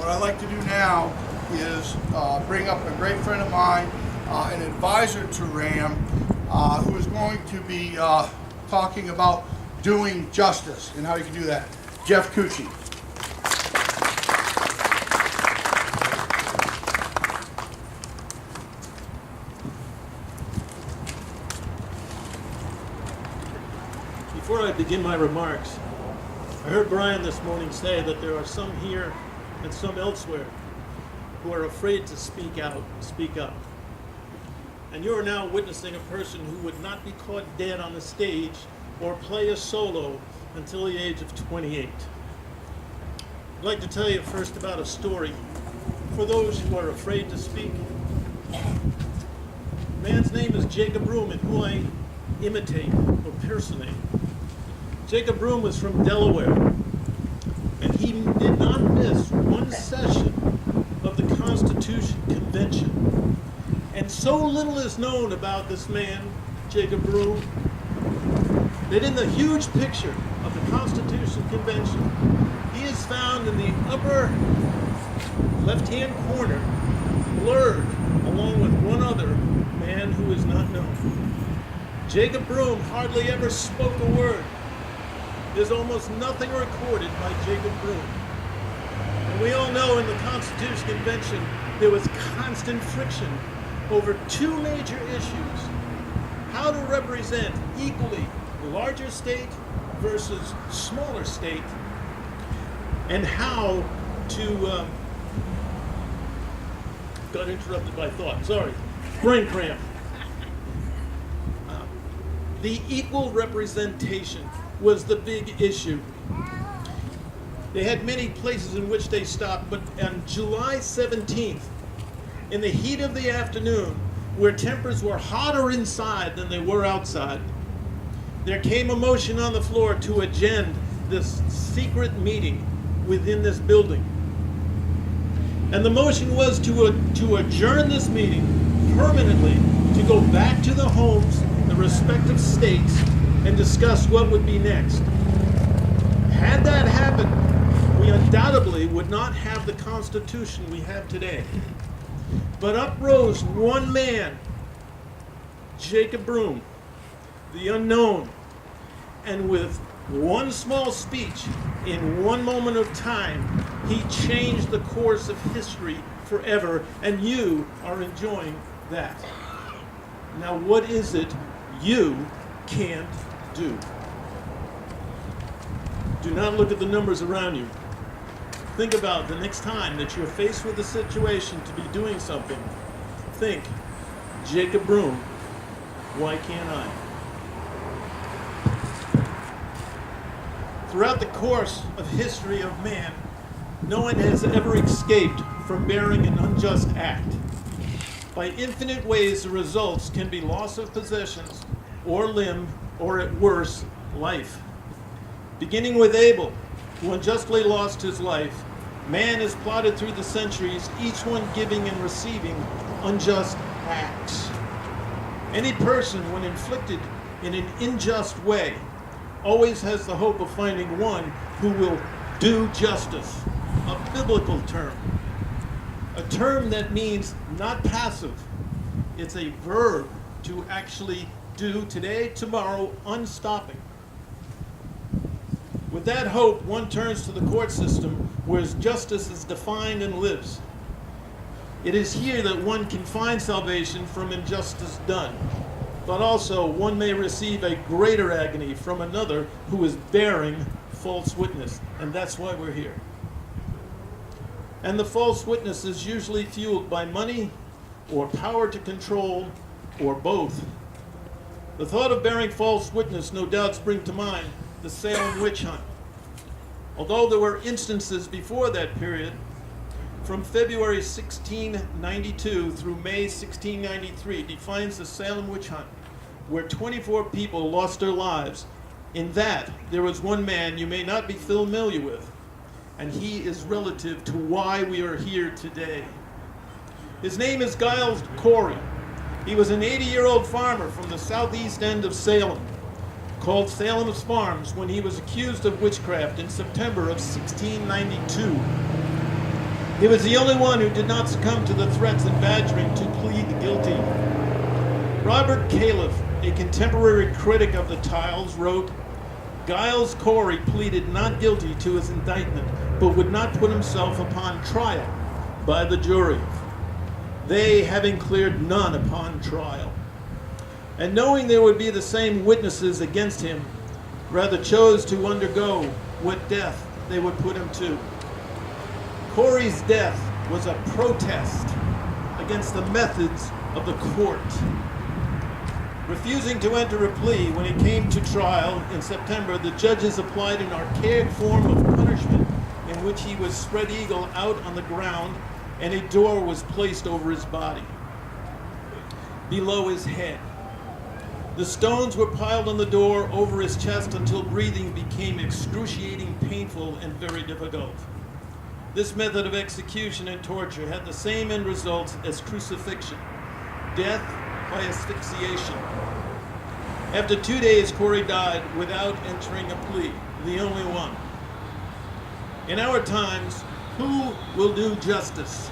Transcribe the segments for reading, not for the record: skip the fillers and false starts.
what I'd like to do now is bring up a great friend of mine, an advisor to RAM, who is going to be talking about doing justice and how you can do that. Jeff Cucci. Before I begin my remarks, I heard Brian this morning say that there are some here and some elsewhere who are afraid to speak out, speak up. And you are now witnessing a person who would not be caught dead on the stage or play a solo until the age of 28. I'd like to tell you first about a story for those who are afraid to speak. The man's name is Jacob Broom, and who I imitate or personate. Jacob Broom was from Delaware, and he did not miss one session of the Constitution Convention. And so little is known about this man, Jacob Broom, that in the huge picture of the Constitution Convention, he is found in the upper left-hand corner, blurred, along with one other man who is not known. Jacob Broom hardly ever spoke a word. There's almost nothing recorded by Jacob Broom. And we all know in the Constitution Convention there was constant friction over two major issues: how to represent equally larger state versus smaller state, and how to got interrupted by thought, sorry, brain cramp. The equal representation was the big issue. They had many places in which they stopped, but on July 17th, in the heat of the afternoon, where tempers were hotter inside than they were outside, there came a motion on the floor to adjourn this secret meeting within this building. And the motion was to adjourn this meeting permanently, to go back to the homes, the respective states, and discuss what would be next. Had that happened, we undoubtedly would not have the Constitution we have today. But up rose one man, Jacob Broom, the unknown, and with one small speech, in one moment of time, he changed the course of history forever, and you are enjoying that. Now, what is it you can't do? Do not look at the numbers around you. Think about the next time that you're faced with a situation to be doing something. Think, Jacob Broom, why can't I? Throughout the course of history of man, no one has ever escaped from bearing an unjust act. By infinite ways, the results can be loss of possessions, or limb, or at worst, life. Beginning with Abel, who unjustly lost his life, man has plotted through the centuries, each one giving and receiving unjust acts. Any person, when inflicted in an unjust way, always has the hope of finding one who will do justice, a biblical term. A term that means not passive. It's a verb to actually do today, tomorrow, unstopping. With that hope, one turns to the court system where justice is defined and lives. It is here that one can find salvation from injustice done, but also one may receive a greater agony from another who is bearing false witness, and that's why we're here. And the false witness is usually fueled by money or power to control, or both. The thought of bearing false witness no doubt springs to mind the Salem witch hunt. Although there were instances before that period, from February 1692 through May 1693 defines the Salem witch hunt, where 24 people lost their lives. In that, there was one man you may not be familiar with, and he is relative to why we are here today. His name is Giles Corey. He was an 80-year-old farmer from the southeast end of Salem, called Salem's Farms, when he was accused of witchcraft in September of 1692. He was the only one who did not succumb to the threats and badgering to plead guilty. Robert Califf, a contemporary critic of the Tiles, wrote, "Giles Corey pleaded not guilty to his indictment, but would not put himself upon trial by the jury, they having cleared none upon trial. And knowing there would be the same witnesses against him, rather chose to undergo what death they would put him to." Corey's death was a protest against the methods of the court. Refusing to enter a plea when he came to trial in September, the judges applied an archaic form of punishment in which he was spread eagle out on the ground and a door was placed over his body, below his head. The stones were piled on the door over his chest until breathing became excruciating, painful, and very difficult. This method of execution and torture had the same end results as crucifixion, death by asphyxiation. After 2 days, Corey died without entering a plea, the only one. In our times, who will do justice?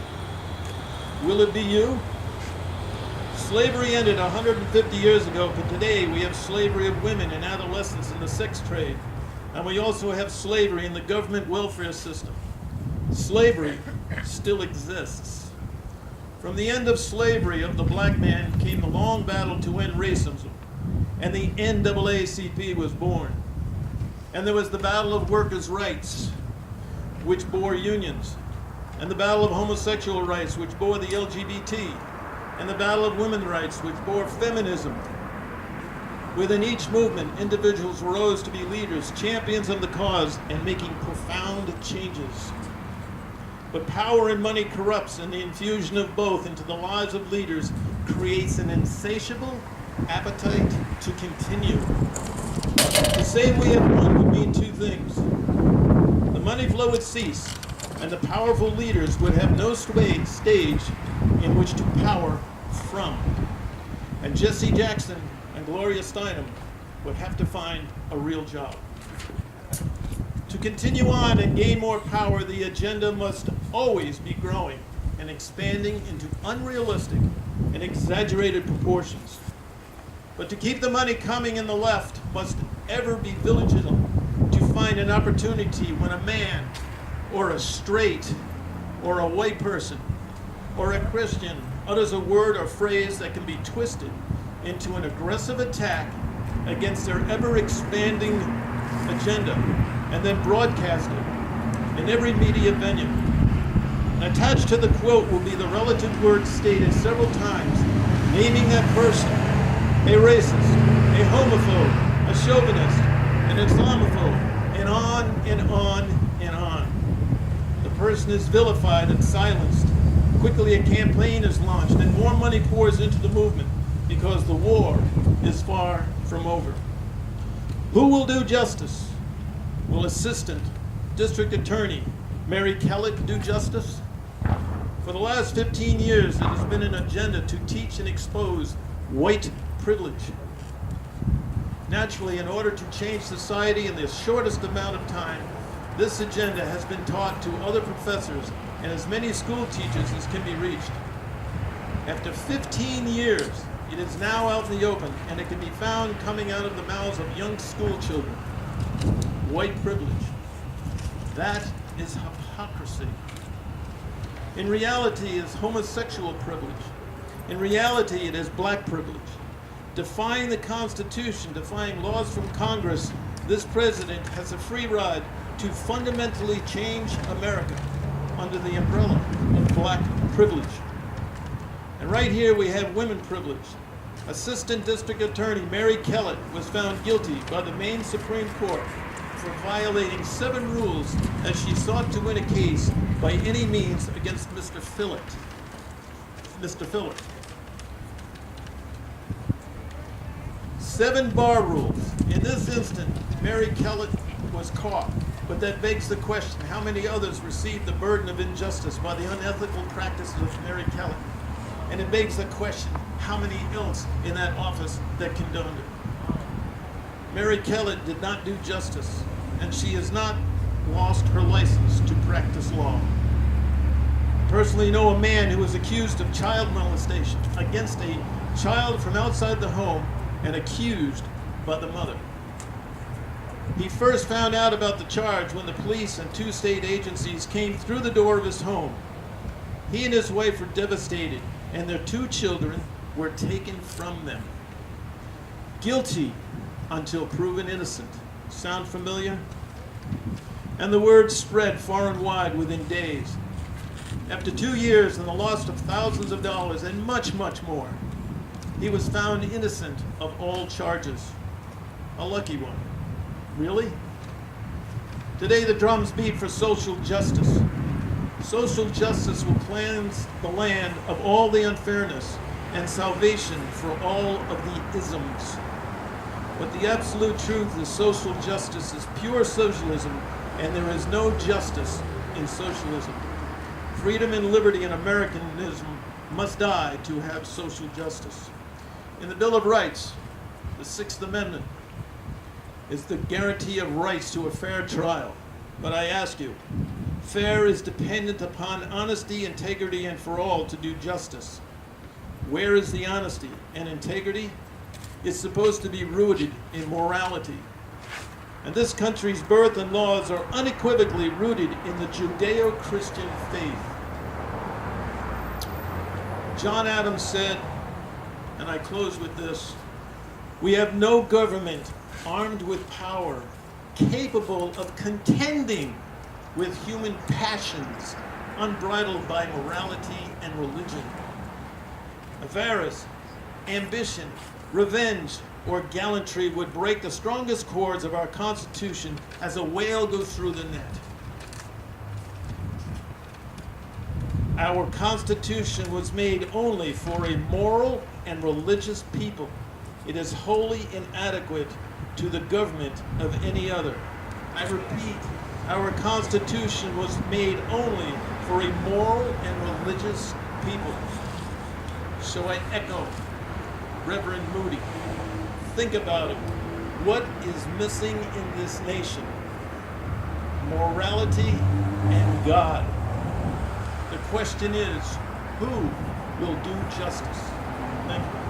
Will it be you? Slavery ended 150 years ago, but today we have slavery of women and adolescents in the sex trade, and we also have slavery in the government welfare system. Slavery still exists. From the end of slavery of the black man came the long battle to end racism, and the NAACP was born. And there was the battle of workers' rights, which bore unions, and the battle of homosexual rights, which bore the LGBT, and the battle of women's rights, which bore feminism. Within each movement, individuals rose to be leaders, champions of the cause, and making profound changes. But power and money corrupts, and the infusion of both into the lives of leaders creates an insatiable appetite to continue. To say we have won would mean two things. The money flow would cease, and the powerful leaders would have no stage in which to power from. And Jesse Jackson and Gloria Steinem would have to find a real job. To continue on and gain more power, the agenda must always be growing and expanding into unrealistic and exaggerated proportions. But to keep the money coming in, the left must ever be vigilant to find an opportunity when a man or a straight or a white person or a Christian utters a word or phrase that can be twisted into an aggressive attack against their ever-expanding agenda and then broadcasted in every media venue. And attached to the quote will be the relative words stated several times, naming that person a racist, a homophobe, a chauvinist, an Islamophobe, and on and on and on. The person is vilified and silenced. Quickly a campaign is launched and more money pours into the movement because the war is far from over. Who will do justice? Will Assistant District Attorney Mary Kellett do justice? For the last 15 years, it has been an agenda to teach and expose white privilege. Naturally, in order to change society in the shortest amount of time, this agenda has been taught to other professors and as many school teachers as can be reached. After 15 years, it is now out in the open, and it can be found coming out of the mouths of young school children. White privilege. That is hypocrisy. In reality, it is homosexual privilege. In reality, it is black privilege. Defying the Constitution, defying laws from Congress, this president has a free ride to fundamentally change America under the umbrella of black privilege. And right here we have women privilege. Assistant District Attorney Mary Kellett was found guilty by the Maine Supreme Court for violating 7 rules as she sought to win a case by any means against Mr. Phillip. Mr. Phillip. 7 bar rules. In this instant, Mary Kellett was caught, but that begs the question, how many others received the burden of injustice by the unethical practices of Mary Kellett? And it begs the question, how many else in that office that condoned it? Mary Kellett did not do justice, and she has not lost her license to practice law. personally know a man who was accused of child molestation against a child from outside the home and accused by the mother. He first found out about the charge when the police and 2 state agencies came through the door of his home. He and his wife were devastated, and their 2 children were taken from them. Guilty until proven innocent. Sound familiar? And the word spread far and wide within days. After 2 years and the loss of thousands of dollars and much, much more, he was found innocent of all charges. A lucky one. Really? Today the drums beat for social justice. Social justice will cleanse the land of all the unfairness and salvation for all of the isms. But the absolute truth is social justice is pure socialism, and there is no justice in socialism. Freedom and liberty and Americanism must die to have social justice. In the Bill of Rights, the 6th Amendment is the guarantee of rights to a fair trial. But I ask you, fair is dependent upon honesty, integrity, and for all to do justice. Where is the honesty and integrity? It's supposed to be rooted in morality. And this country's birth and laws are unequivocally rooted in the Judeo-Christian faith. John Adams said, and I close with this, "We have no government armed with power, capable of contending with human passions, unbridled by morality and religion. Avarice, ambition, revenge, or gallantry would break the strongest cords of our Constitution as a whale goes through the net. Our Constitution was made only for a moral and religious people. It is wholly inadequate to the government of any other. I repeat, our Constitution was made only for a moral and religious people." So I echo Reverend Moody. Think about it. What is missing in this nation? Morality and God. The question is, who will do justice? Thank you.